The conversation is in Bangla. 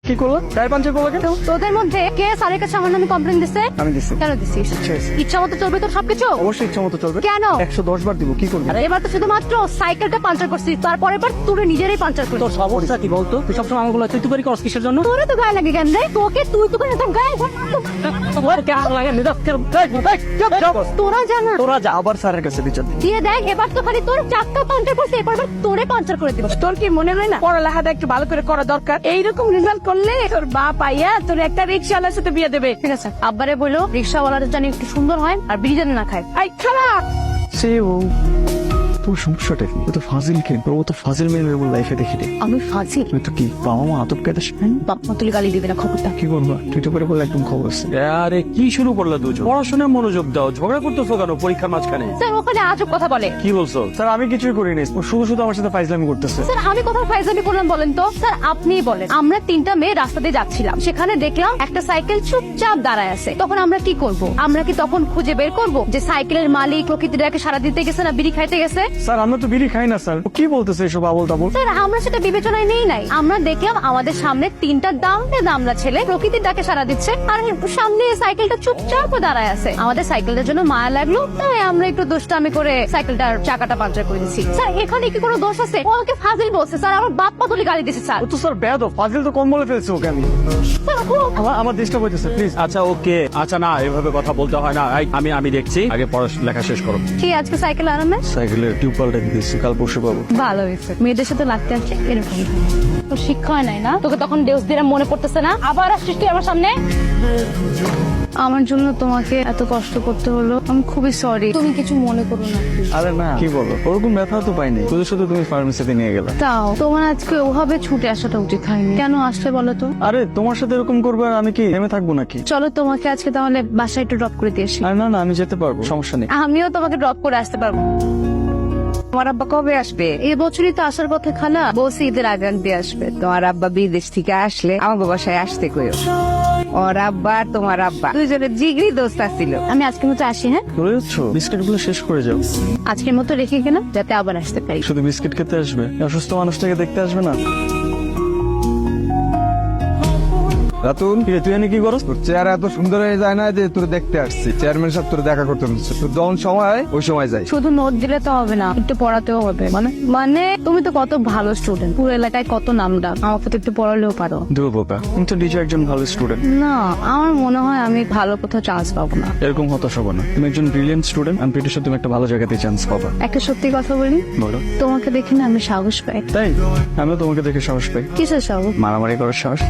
কি করলো? টায়ার পাঞ্চার করলো কেন? তোদের মধ্যে কে স্যারের কাছে আমার নামে কমপ্লেন দিছে? আমি দিচ্ছি। কেন দিছিস? ইচ্ছা মতো চলবে তোর সবকিছু? অবশ্যই ইচ্ছা মতো চলবে। কেন? 110 বার দিব, কি করবি? আরে এবার তো শুধুমাত্র সাইকেলটা পাঞ্চার করছিস, তারপরের বার তুই নিজেরই পাঞ্চার করছিস। তোর সমস্যা কি বলতো? তুই সবসময় আমাগুলো তুই তুই করস কিসের জন্য? তোরে তো গায়ে লাগে কেন রে? তোকে তুই করে একদম গায়ে তোরা জানা তোরা যা, আবার স্যারের কাছে বিচার দে। দিয়ে দেখ, এবার তো খালি তোর চাক্কা পাঞ্চার করছে, এবার তোরে পাঞ্চার করে দিব। তোর কি মনে হয় না পড়ালেখাটা একটু ভালো করে করা দরকার? এইরকম রেজাল্ট করলে তোর বাপ আইয়া তোর একটা রিক্সাওয়ালার সাথে বিয়ে দেবে। ঠিক আছে, আব্বারে বলো রিক্সাওয়ালাটা জানি একটু সুন্দর হয় আর বিড়ি যেন না খায়। আই খারাপ সে ও তোর সমস্যাটা কি? ও তো ফাজিল কে, ও তো ফাজিল মেয়ে মেয়ে লাইফে দেখিনি। আমি ফাজিল? তুই তো কি বাবা মা আদব কায়দা শেখায়নি? বাপ মা তুলি গালি দিবে না, খবরটা। কি করবো? তুই তো করে বলে একদম খবর আছে। আরে কি শুরু করলো দুজন? পড়াশোনায় মনোযোগ দাও, ঝগড়া করতেছো কেন পরীক্ষার মাঝখানে? স্যার ওখানে আজব কথা বলে। কি বলছো? স্যার আমি কিছুই করিনি, ও শুধু শুধু আমার সাথে ফাইজলামি করতেছে। স্যার আমি কোথাও ফাইজলামি করলাম বলেন তো? স্যার আপনিই বলেন। আমরা তিনটা মেয়ে রাস্তা দিয়ে যাচ্ছিলাম, সেখানে দেখলাম একটা সাইকেল চুপচাপ দাঁড়ায় আছে। তখন আমরা কি করব? আমরা কি তখন খুঁজে বের করব যে সাইকেলের মালিক প্রকৃতিটাকে সারা দিতে গেছে না বিড়ি খাইতে গেছে? স্যার আমরা তো বিড়ি খাই না স্যার। ও কি বলতেছে এসব আবল তাবল? স্যার আমরা সেটা বিবেচনায় নেই নাই। আমরা দেখলাম আমাদের সামনে তিনটা দামড়া ছেলে প্রকৃতির ডাকে সারা দিচ্ছে, আর সামনে সাইকেলটা চুপচাপ দাঁড়ায় আছে। আমাদের সাইকেলটার জন্য মায়া লাগলো, তাই আমরা একটু দুষ্টামি করে সাইকেলটার চাকাটা পাঞ্চার করে দিচ্ছি। স্যার এখানে কি কোনো দোষ আছে? ও আমাকে ফাজিল বলছে স্যার, আমার বাপ মা তুলি গালি দিচ্ছে স্যার। ও তো স্যার ব্যাদ, ফাজিল তো কম বলে ফেলছে ওকে। আমি স্যার, আমার ডিস্টার্ব হইতেছে, প্লিজ। আচ্ছা ওকে, আচ্ছা না এভাবে কথা বলতে হয় না। আমি দেখছি, আগে পড়ালেখা শেষ করো। কি আজকে সাইকেল আরামে? সাইকেলের টিউব পাল্টে দিতেছি, কাল পরশু পাবো। ভালো হয়েছে, মেয়েদের সাথে লাগতে আসলে এরকম হয়। তোর শিক্ষা হয় নাই না? তোকে তখন ডেউস দিয়ে মনে পড়তেছে না? আবার আসছিস তুই আমার সামনে। আমার জন্য তোমাকে এত কষ্ট করতে হলো, আমি খুবই সরি। তুমি কিছু মনে করো না please। আরে না, কি বলো, ওরকম ব্যথা তো পাইনি, শুধু শুধু তুমি ফার্মেসিতে নিয়ে গেলা। তাও তোমার আজকে ওভাবে ছুটে আসাটা উচিত হয়নি। কেন আসলে বলো তো? আরে তোমার সাথে এরকম করবে আর আমি কি নেমে থাকবো নাকি? চলো তোমাকে আজকে তাহলে বাসায় একটু ড্রপ করে দিয়ে আসি। আরে না না, আমি যেতে পারবো, সমস্যা নেই। আমিও তোমাকে ড্রপ করে আসতে পারবো। তোমার আব্বা কবে আসবে? এই বছরই তো আসার কথা খালা, বলছি ঈদের আগে দিয়ে আসবে। তোমার আব্বা বিদেশ থেকে আসলে আমাকে বাসায় আসতে কইও। ওর আব্বা আর তোমার আব্বা দুইজনের জিগরি দোস্ত ছিল। আমি আজকের মতো আসি, হ্যাঁ? চলে যাচ্ছ? বিস্কিট গুলো শেষ করে যাও। আজকের মতো রেখে কেন, যাতে আবার আসতে পারি। শুধু বিস্কিট খেতে আসবে? অসুস্থ মানুষটাকে দেখতে আসবে না? রাতুল, কিরে, তুই এনে কি করস? তোর চেহারা এত সুন্দর হয়ে যায় না যে তোর দেখতে আসছি। চেয়ারম্যান সাহেব তোর দেখা করতে বলছে। তোর যখন সময় হয় ওই সময় যাই। শুধু নোট দিলে তো হবে না, একটু পড়াতেও হবে। মানে তুমি তো কত ভালো স্টুডেন্ট, পুরো এলাকায় কত নাম ডাক, আমাকে তো একটু পড়ালেও পারো। দেবো বাবা, তুমি তো নিজে একজন ভালো স্টুডেন্ট। না, আমার মনে হয় আমি ভালো কোথাও চান্স পাবো না। এরকম হতাশ হবো না, তুমি একজন ব্রিলিয়েন্ট স্টুডেন্ট। আমি প্রিটি শিওর তুমি একটা ভালো জায়গাতে চান্স পাবা। একটা সত্যি কথা বলি, বলো। তোমাকে দেখে না আমি সাহস পাই। তাই? আমিও তোমাকে দেখে সাহস পাই। কিসের সাহস? মারামারি করার সাহস।